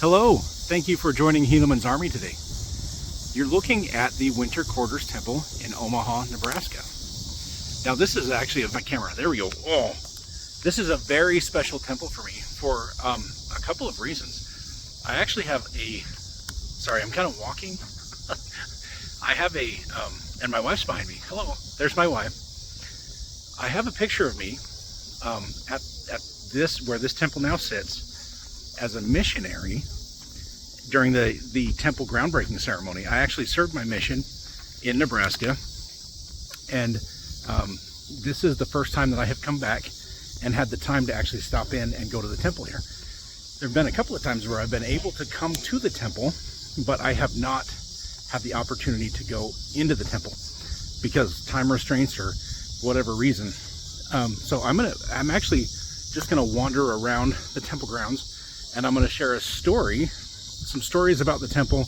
Hello, thank you for joining Helaman's Army today. You're looking at the Winter Quarters Temple in Omaha, Nebraska. Now this is actually my camera. There we go. Oh, this is a very special temple for me for a couple of reasons. I actually have sorry, I'm kind of walking. I have and my wife's behind me. Hello, there's my wife. I have a picture of me at where this temple now sits as a missionary during the temple groundbreaking ceremony. I actually served my mission in Nebraska, and this is the first time that I have come back and had the time to actually stop in and go to the temple here. There have been a couple of times where I've been able to come to the temple, but I have not had the opportunity to go into the temple because time restraints or whatever reason. So I'm actually just gonna wander around the temple grounds, and I'm gonna share some stories about the temple,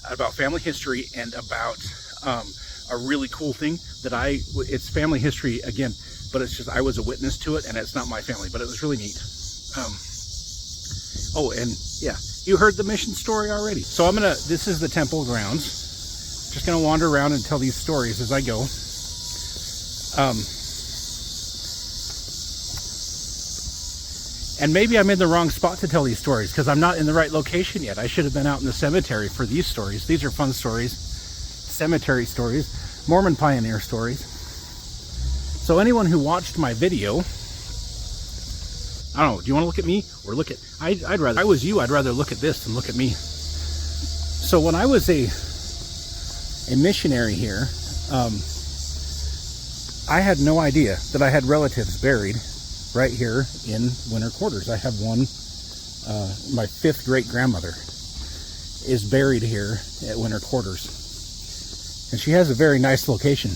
about family history, and about a really cool thing that it's family history again, but it's just I was a witness to it, and it's not my family, but it was really neat. Oh, and yeah, you heard the mission story already. So this is the temple grounds. Just gonna wander around and tell these stories as I go. And maybe I'm in the wrong spot to tell these stories because I'm not in the right location yet. I should have been out in the cemetery for these stories. These are fun stories, cemetery stories, Mormon pioneer stories. So anyone who watched my video, I don't know, do you want to look at me or look at, if I was you, I'd rather look at this than look at me. So when I was a missionary here, I had no idea that I had relatives buried right here in Winter Quarters. I have one, my 5th great grandmother is buried here at Winter Quarters, and she has a very nice location.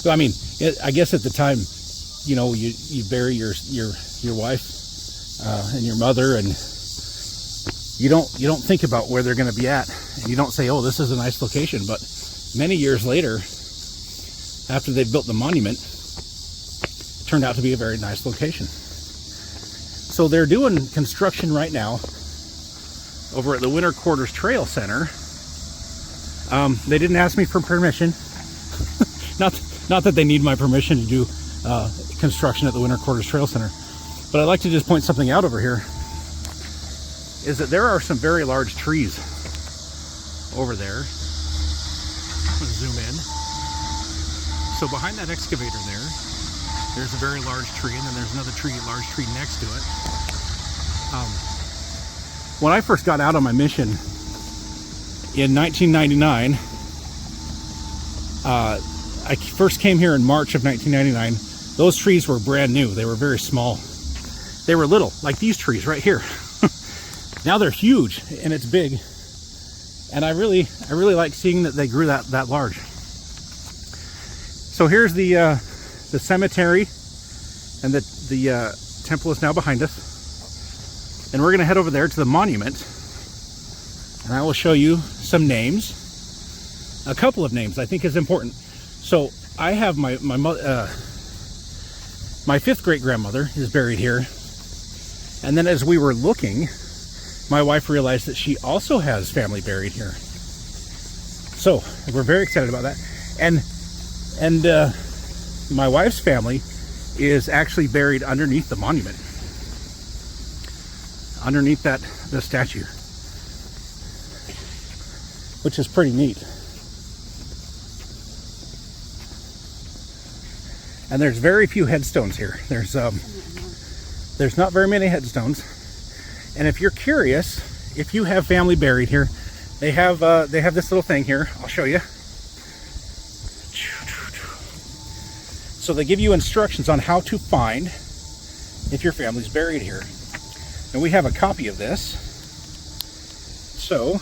So I mean, I guess at the time, you know, you bury your wife and your mother, and you don't think about where they're going to be at, and you don't say, oh, this is a nice location. But many years later, after they've built the monument, it turned out to be a very nice location. So they're doing construction right now over at the Winter Quarters Trail Center. They didn't ask me for permission. Not that they need my permission to do construction at the Winter Quarters Trail Center, but I'd like to just point something out over here, is that there are some very large trees over there. Let's zoom in. So behind that excavator there's a very large tree, and then there's another large tree next to it. When I first got out on my mission in 1999, I first came here in March of 1999. Those trees were brand new. They were very small. They were little, like these trees right here. Now they're huge, and it's big. And I really like seeing that they grew that large. So here's the cemetery, and the temple is now behind us. And we're gonna head over there to the monument, and I will show you some names. A couple of names I think is important. So I have my 5th great grandmother is buried here, and then as we were looking, my wife realized that she also has family buried here. So we're very excited about that, and my wife's family is actually buried underneath the monument, underneath the statue, which is pretty neat. And there's very few headstones here. There's not very many headstones. And if you're curious, if you have family buried here, they have this little thing here. I'll show you. So they give you instructions on how to find if your family's buried here. And we have a copy of this. So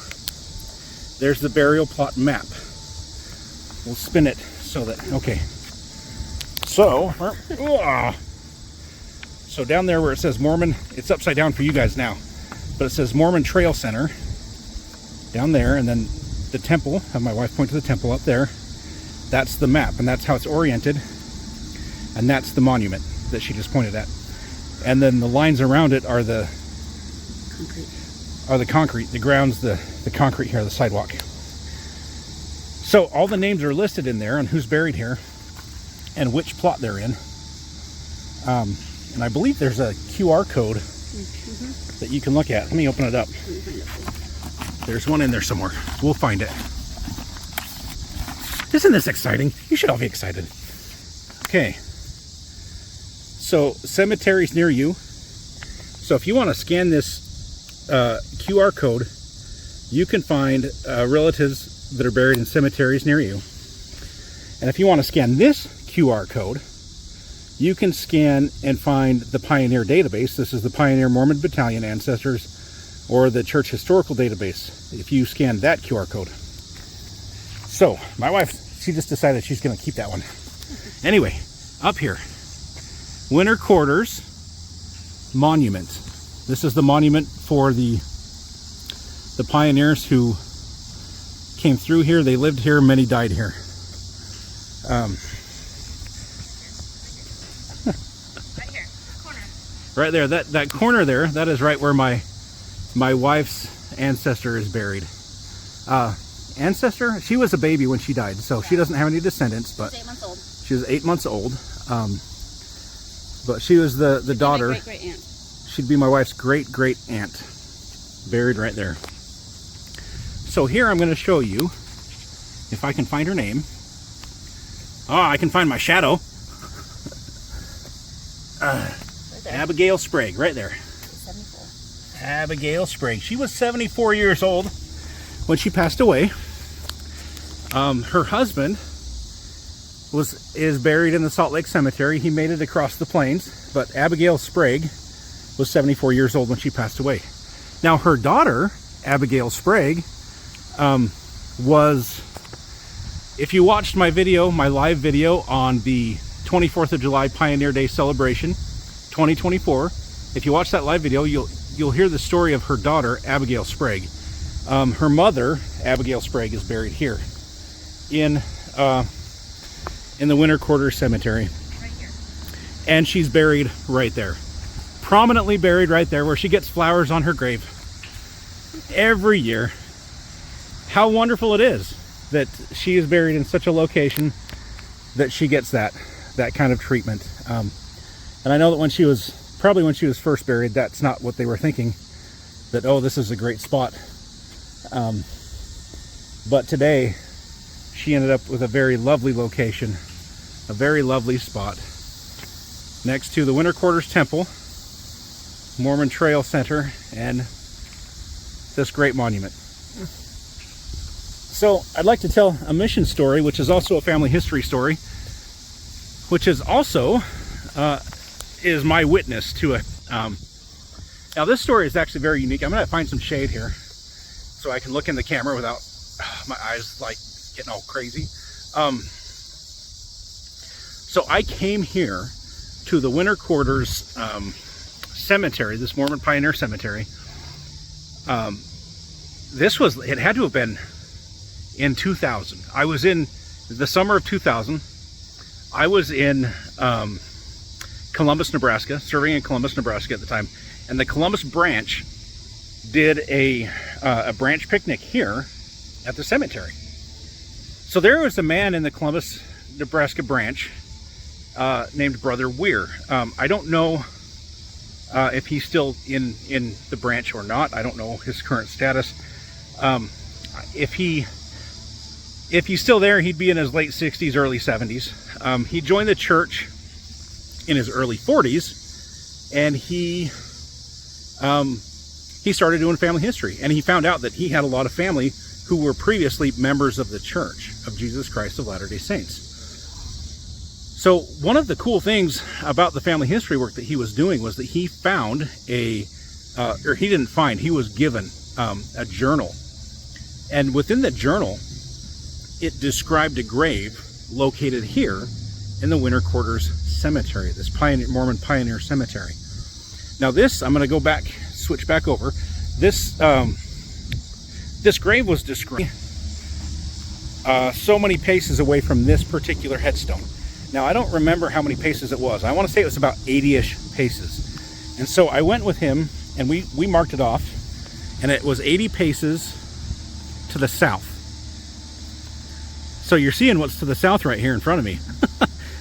there's the burial plot map. We'll spin it so that, okay. So down there where it says Mormon, it's upside down for you guys now, but it says Mormon Trail Center down there, and then the temple, have my wife point to the temple up there. That's the map, and that's how it's oriented, and that's the monument that she just pointed at. And then the lines around it are the concrete. Or the concrete. The ground's the concrete here, the sidewalk. So all the names are listed in there and who's buried here and which plot they're in. And I believe there's a QR code that you can look at. Let me open it up. There's one in there somewhere. We'll find it. Isn't this exciting? You should all be excited. Okay. So, cemeteries near you. So if you want to scan this QR code, you can find relatives that are buried in cemeteries near you. And if you want to scan this QR code, you can scan and find the Pioneer database. This is the Pioneer Mormon Battalion Ancestors, or the Church Historical Database, if you scan that QR code. So, my wife, she just decided she's going to keep that one. Anyway, up here, Winter Quarters Monument. This is the monument for the pioneers who came through here. They lived here, many died here. Right here, corner. Right there, that corner there, that is right where my wife's ancestor is buried. Ancestor? She was a baby when she died, so she doesn't have any descendants, but She's 8 months old. She was 8 months old. But she was the daughter. My great aunt. She'd be my wife's great aunt, buried right there. So here I'm going to show you, if I can find her name. Oh, I can find my shadow. Right there. Abigail Sprague, right there. 74. Abigail Sprague. She was 74 years old when she passed away. Her husband is buried in the Salt Lake Cemetery. He made it across the plains, but Abigail Sprague was 74 years old when she passed away. Now her daughter, Abigail Sprague, was, if you watched my video, my live video on the 24th of July Pioneer Day celebration 2024, if you watch that live video, you'll hear the story of her daughter, Abigail Sprague. Her mother, Abigail Sprague, is buried here in the Winter Quarters Cemetery. Right here. And she's buried right there. Prominently buried right there, where she gets flowers on her grave every year. How wonderful it is that she is buried in such a location that she gets that kind of treatment. And I know that when she was first buried, that's not what they were thinking, that, oh, this is a great spot. But today, she ended up with a very lovely location, a very lovely spot, next to the Winter Quarters Temple, Mormon Trail Center, and this great monument. So I'd like to tell a mission story, which is also a family history story, which is also is my witness to it. Now this story is actually very unique. I'm going to find some shade here so I can look in the camera without my eyes like getting all crazy. So I came here to the Winter Quarters cemetery, this Mormon Pioneer Cemetery. It had to have been in 2000. I was in the summer of 2000. I was in Columbus, Nebraska, serving in Columbus, Nebraska at the time, and the Columbus branch did a branch picnic here at the cemetery. So there was a man in the Columbus, Nebraska branch named Brother Weir. I don't know if he's still in the branch or not. I don't know his current status. If he's still there, he'd be in his late 60s, early 70s. He joined the church in his early 40s, and he started doing family history, and he found out that he had a lot of family who were previously members of the Church of Jesus Christ of Latter-day Saints. So one of the cool things about the family history work that he was doing was that he found he was given a journal. And within the journal, it described a grave located here in the Winter Quarters Cemetery, this Mormon Pioneer Cemetery. Now this, I'm going to switch back over. This grave was described so many paces away from this particular headstone. Now I don't remember how many paces it was. I want to say it was about 80-ish paces. And so I went with him And we marked it off, and it was 80 paces to the south. So you're seeing what's to the south right here in front of me.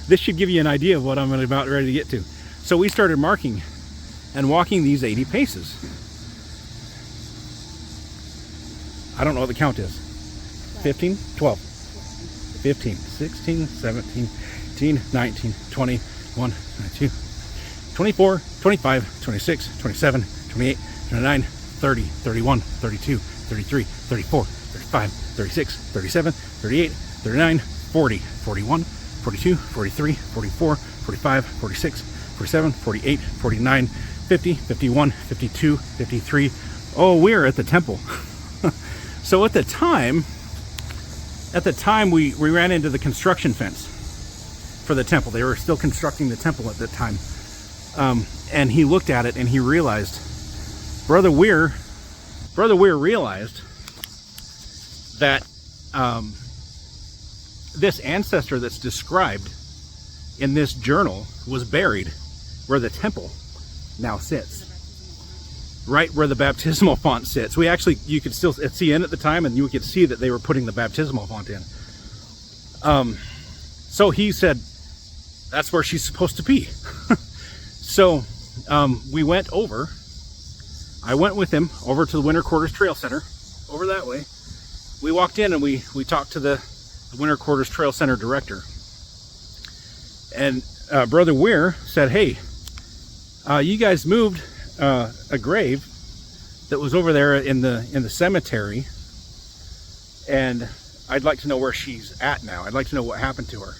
This should give you an idea of what I'm about ready to get to. So we started marking and walking these 80 paces. I don't know what the count is. 15, 12, 15, 16, 17, 18, 19, 20, 21, 22, 24, 25, 26, 27, 28, 29, 30, 31, 32, 33, 34, 35, 36, 37, 38, 39, 40, 41, 42, 43, 44, 45, 46, 47, 48, 49, 50, 51, 52, 53. Oh, we're at the temple. So at the time we ran into the construction fence for the temple. They were still constructing the temple at that time. And he looked at it and he realized, Brother Weir realized that this ancestor that's described in this journal was buried where the temple now sits. Right where the baptismal font sits. You could still see in at the time, and you could see that they were putting the baptismal font in. So he said, that's where she's supposed to be. So we went over. I went with him over to the Winter Quarters Trail Center, over that way. We walked in and we talked to the Winter Quarters Trail Center director. And Brother Weir said, hey, you guys moved a grave that was over there in the cemetery, and I'd like to know where she's at now. I'd like to know what happened to her.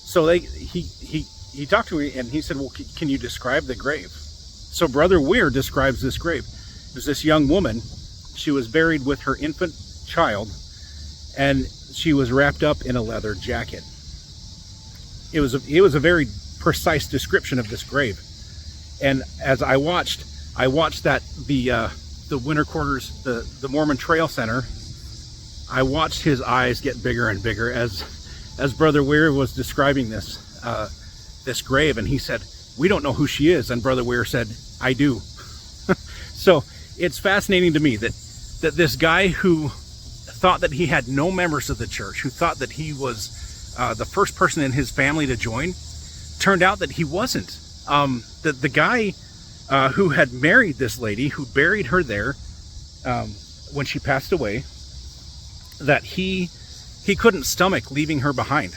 So he talked to me and he said, well, can you describe the grave? So Brother Weir describes this grave. It was this young woman. She was buried with her infant child, and she was wrapped up in a leather jacket. It was a very precise description of this grave. And as I watched that the Winter Quarters, the Mormon Trail Center, I watched his eyes get bigger and bigger as Brother Weir was describing this grave, and he said, we don't know who she is. And Brother Weir said, I do. So it's fascinating to me that this guy who thought that he had no members of the church, who thought that he was the first person in his family to join, turned out that he wasn't. The guy who had married this lady, who buried her there when she passed away, that he couldn't stomach leaving her behind.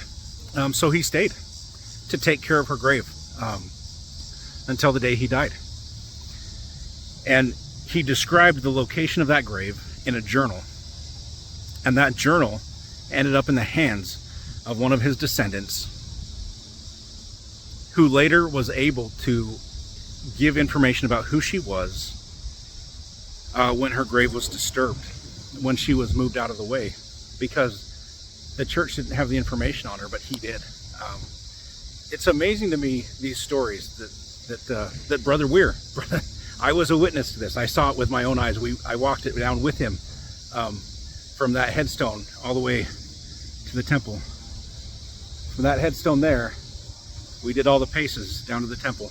So he stayed to take care of her grave until the day he died. And he described the location of that grave in a journal. And that journal ended up in the hands of one of his descendants, who later was able to give information about who she was when her grave was disturbed, when she was moved out of the way, because the church didn't have the information on her, but he did. It's amazing to me, these stories that Brother Weir, I was a witness to this. I saw it with my own eyes. I walked it down with him from that headstone all the way to the temple. From that headstone there, we did all the paces down to the temple.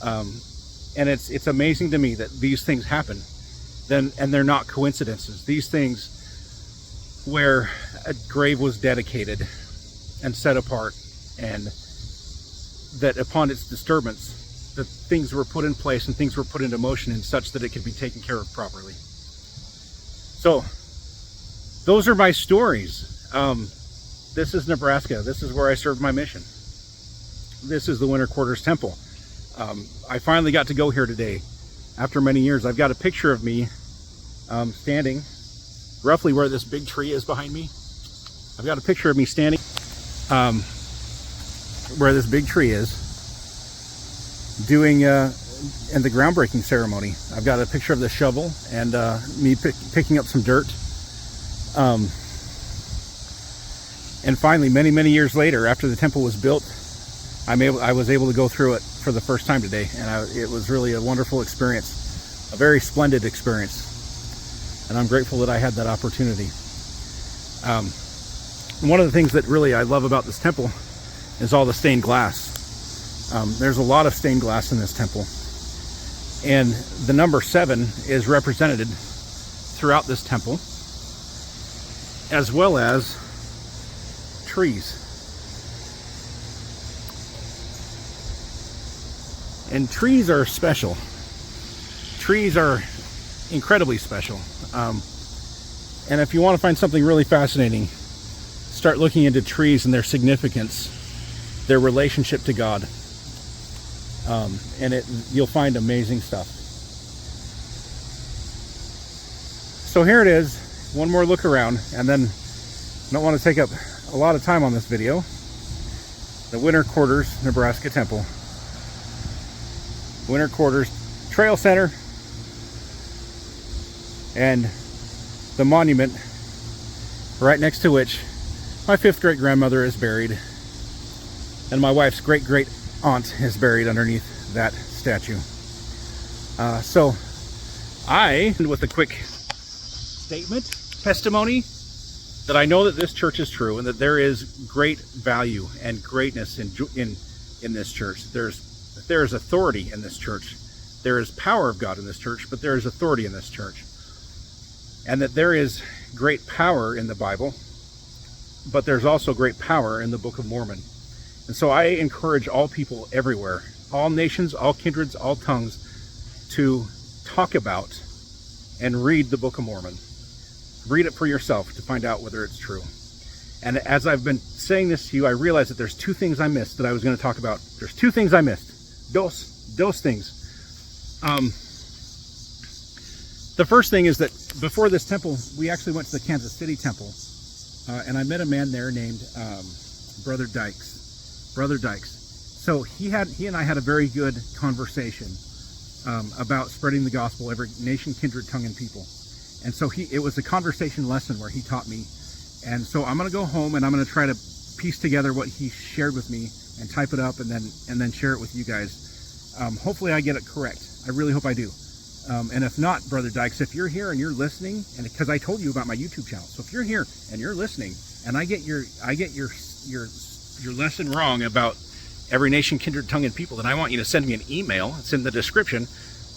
And it's amazing to me that these things happen, and they're not coincidences. These things where a grave was dedicated and set apart, and that upon its disturbance, that things were put in place and things were put into motion in such that it could be taken care of properly. So those are my stories. This is Nebraska. This is where I served my mission. This is the Winter Quarters Temple. I finally got to go here today after many years. I've got a picture of me standing roughly where this big tree is behind me. I've got a picture of me standing where this big tree is, doing in the groundbreaking ceremony. I've got a picture of the shovel and me picking up some dirt. And finally, many years later, after the temple was built, I was able to go through it for the first time today, and it was really a wonderful experience, a very splendid experience, and I'm grateful that I had that opportunity. One of the things that really I love about this temple is all the stained glass. There's a lot of stained glass in this temple, and the number 7 is represented throughout this temple, as well as trees. And trees are special. Trees are incredibly special. And if you want to find something really fascinating, start looking into trees and their significance, their relationship to God. And you'll find amazing stuff. So here it is, one more look around, and then I don't want to take up a lot of time on this video. The Winter Quarters, Nebraska Temple. Winter Quarters Trail Center, and the monument right next to which my 5th great grandmother is buried, and my wife's great great aunt is buried underneath that statue. So I end with a quick statement, testimony, that I know that this church is true and that there is great value and greatness in this church. There is authority in this church. There is power of God in this church, but there is authority in this church. And that there is great power in the Bible, but there's also great power in the Book of Mormon. And so I encourage all people everywhere, all nations, all kindreds, all tongues, to talk about and read the Book of Mormon. Read it for yourself to find out whether it's true. And as I've been saying this to you, I realize that there's 2 things I missed that I was going to talk about. There's 2 things I missed. Dos things. The first thing is that before this temple, we actually went to the Kansas City temple, and I met a man there named Brother Dykes. Brother Dykes. So he and I had a very good conversation about spreading the gospel, every nation, kindred, tongue, and people. And so it was a conversation lesson where he taught me. And so I'm going to go home and I'm going to try to piece together what he shared with me and type it up and then share it with you guys. Hopefully I get it correct. I really hope I do. And if not, Brother Dykes, if you're here and you're listening, and because I told you about my YouTube channel, so if you're here and you're listening, and I get your lesson wrong about every nation, kindred, tongue, and people, then I want you to send me an email. It's in the description,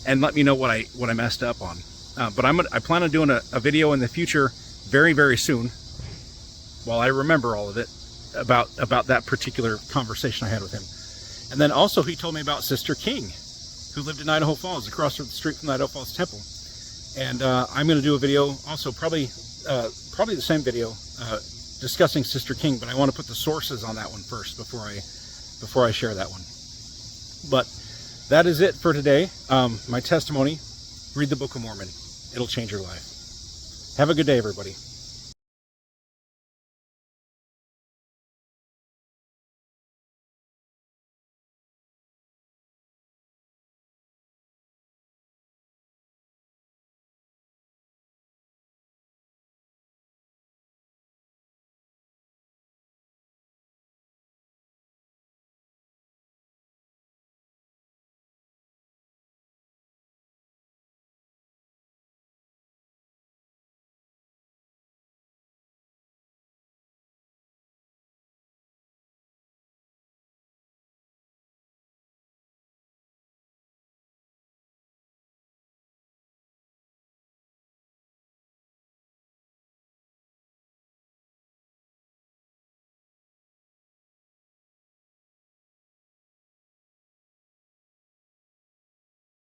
and let me know what I messed up on. But I plan on doing a video in the future, very very soon, while I remember all of it, about that particular conversation I had with him. And then also he told me about Sister King, who lived in Idaho Falls, across the street from the Idaho Falls Temple. And I'm going to do a video, also probably the same video, discussing Sister King, but I want to put the sources on that one first before I share that one. But that is it for today. My testimony: read the Book of Mormon. It'll change your life. Have a good day, everybody.